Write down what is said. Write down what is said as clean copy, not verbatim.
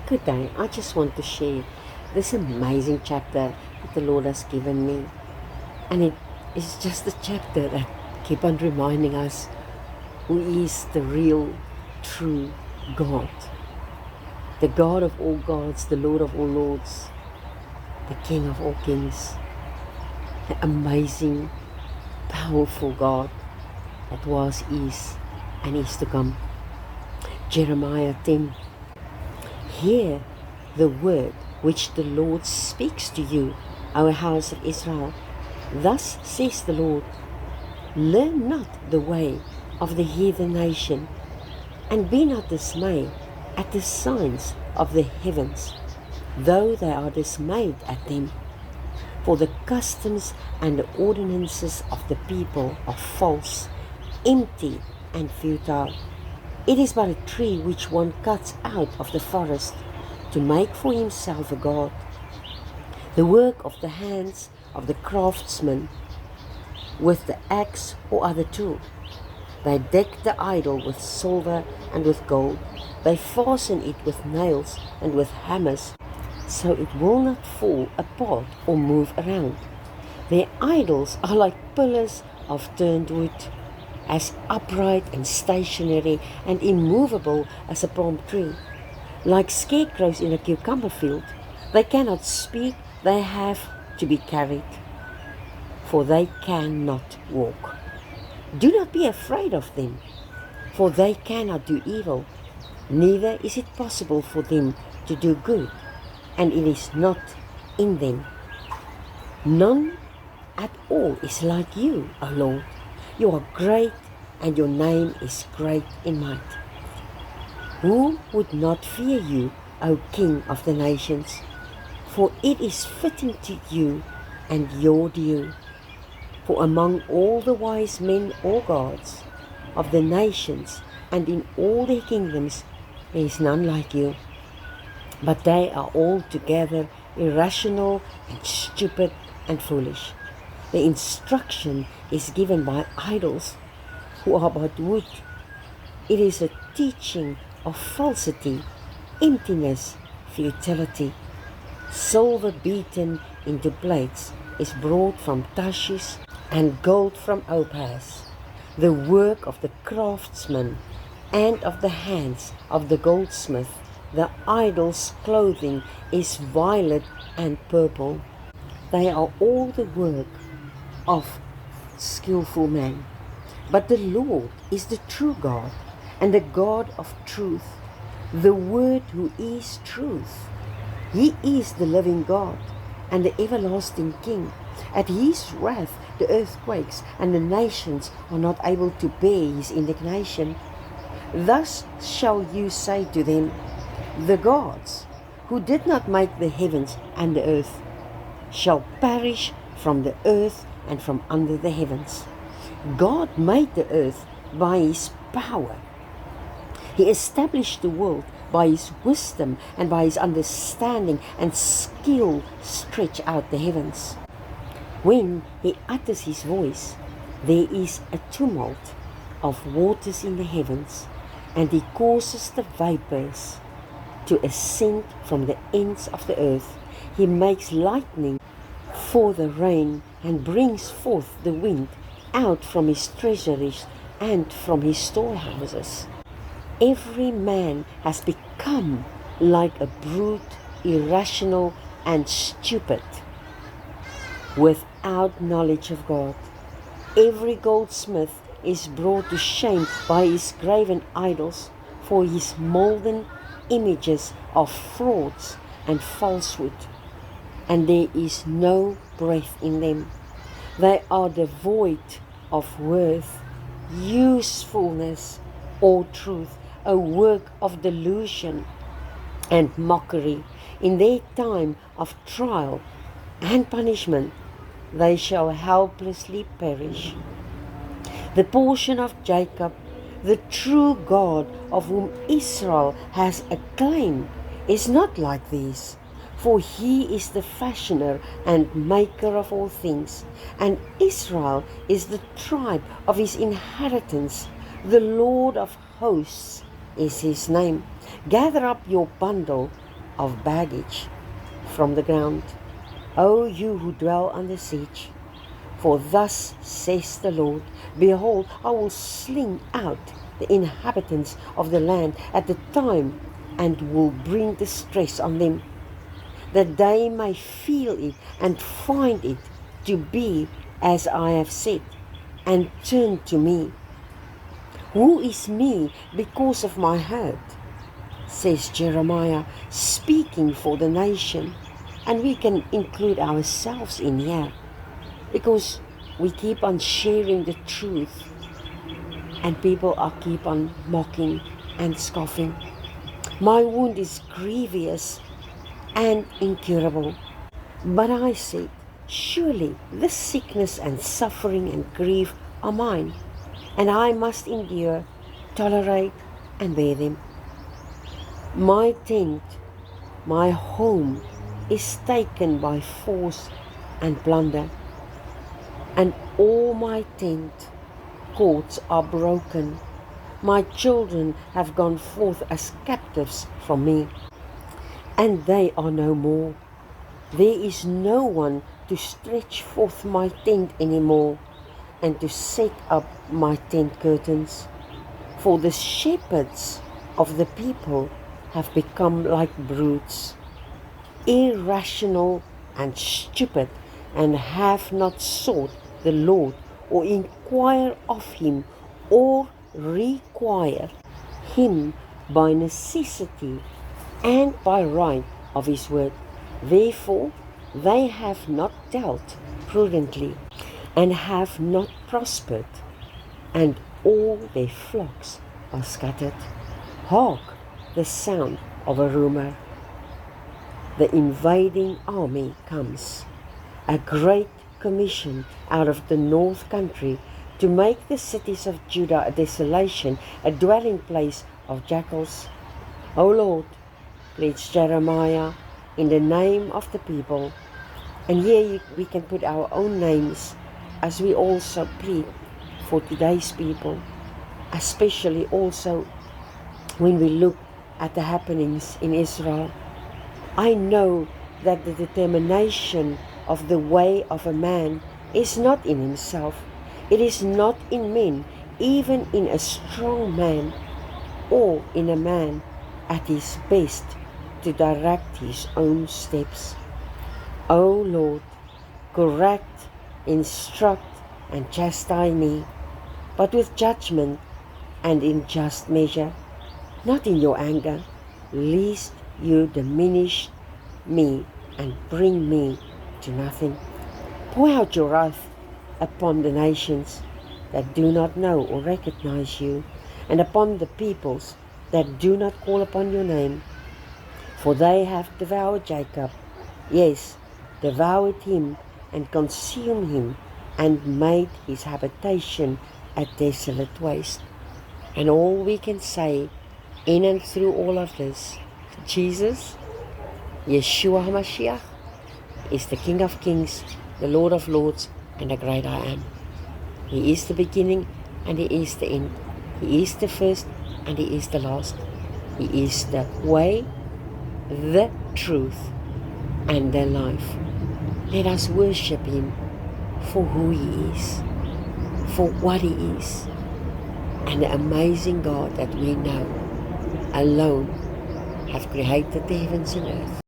Good day. I just want to share this amazing chapter that the Lord has given me. And it is just a chapter that keeps on reminding us who is the real, true God. The God of all gods, the Lord of all lords, the King of all kings, the amazing, powerful God that was, is, and is to come. Jeremiah 10. Hear the word which the Lord speaks to you, our house of Israel. Thus says the Lord, learn not the way of the heathen nation, and be not dismayed at the signs of the heavens, though they are dismayed at them. For the customs and the ordinances of the people are false, empty, and futile. It is but a tree which one cuts out of the forest to make for himself a god. The work of the hands of the craftsman with the axe or other tool. They deck the idol with silver and with gold. They fasten it with nails and with hammers, so it will not fall apart or move around. Their idols are like pillars of turned wood, as upright and stationary and immovable as a palm tree. Like scarecrows in a cucumber field, they cannot speak, they have to be carried, for they cannot walk. Do not be afraid of them, for they cannot do evil, neither is it possible for them to do good, and it is not in them. None at all is like you, O Lord. You are great, and your name is great in might. Who would not fear you, O King of the nations? For it is fitting to you and your due. For among all the wise men or gods of the nations and in all their kingdoms, there is none like you. But they are altogether irrational and stupid and foolish. The instruction is given by idols who are but wood. It is a teaching of falsity, emptiness, futility. Silver beaten into plates is brought from Tarshish, and gold from Opaz. The work of the craftsman and of the hands of the goldsmith. The idol's clothing is violet and purple. They are all the work of skillful man. But the Lord is the true God, and the God of truth, the Word who is truth. He is the living God and the everlasting King. At his wrath the earth quakes, and the nations are not able to bear his indignation. Thus shall you say to them, the gods who did not make the heavens and the earth shall perish from the earth and from under the heavens. God made the earth by his power. He established the world by his wisdom, and by his understanding and skill stretch out the heavens. When he utters his voice, there is a tumult of waters in the heavens, and he causes the vapors to ascend from the ends of the earth. He makes lightning for the rain, and brings forth the wind out from his treasuries and from his storehouses. Every man has become like a brute, irrational and stupid, without knowledge of God. Every goldsmith is brought to shame by his graven idols, for his molten images are frauds and falsehood, and there is no breath in them. They are devoid of worth, usefulness, or truth, a work of delusion and mockery. In their time of trial and punishment, they shall helplessly perish. The portion of Jacob, the true God of whom Israel has a claim, is not like these. For he is the fashioner and maker of all things, and Israel is the tribe of his inheritance. The Lord of hosts is his name. Gather up your bundle of baggage from the ground, O you who dwell under siege. For thus says the Lord, behold, I will sling out the inhabitants of the land at the time, and will bring distress on them, that they may feel it and find it to be as I have said, and turn to me. Who is me because of my hurt? Says Jeremiah, speaking for the nation. And we can include ourselves in here, because we keep on sharing the truth, and people keep on mocking and scoffing. My wound is grievous and incurable. But I said, surely this sickness and suffering and grief are mine, and I must endure, tolerate, and bear them. My tent, my home, is taken by force and plunder, and all my tent cords are broken. My children have gone forth as captives from me, and they are no more. There is no one to stretch forth my tent anymore, and to set up my tent curtains. For the shepherds of the people have become like brutes, irrational and stupid, and have not sought the Lord, or inquire of him, or require him by necessity and by right of his word. Therefore they have not dealt prudently, and have not prospered, and all their flocks are scattered. Hark, the sound of a rumor. The invading army comes, a great commission out of the north country, to make the cities of Judah a desolation, a dwelling place of jackals. O Lord, pleads Jeremiah, in the name of the people. And here we can put our own names, as we also plead for today's people, especially also when we look at the happenings in Israel. I know that the determination of the way of a man is not in himself. It is not in men, even in a strong man, or in a man at his best, to direct his own steps. O Lord, correct, instruct, and chastise me, but with judgment and in just measure, not in your anger, lest you diminish me and bring me to nothing. Pour out your wrath upon the nations that do not know or recognize you, and upon the peoples that do not call upon your name. For they have devoured Jacob, yes, devoured him, and consumed him, and made his habitation a desolate waste. And all we can say in and through all of this, Jesus, Yeshua HaMashiach, is the King of Kings, the Lord of Lords, and the great I am. He is the beginning and he is the end. He is the first and he is the last. He is the way, the truth, and the life. Let us worship him for who he is, for what he is, and the amazing God that we know alone have created the heavens and earth.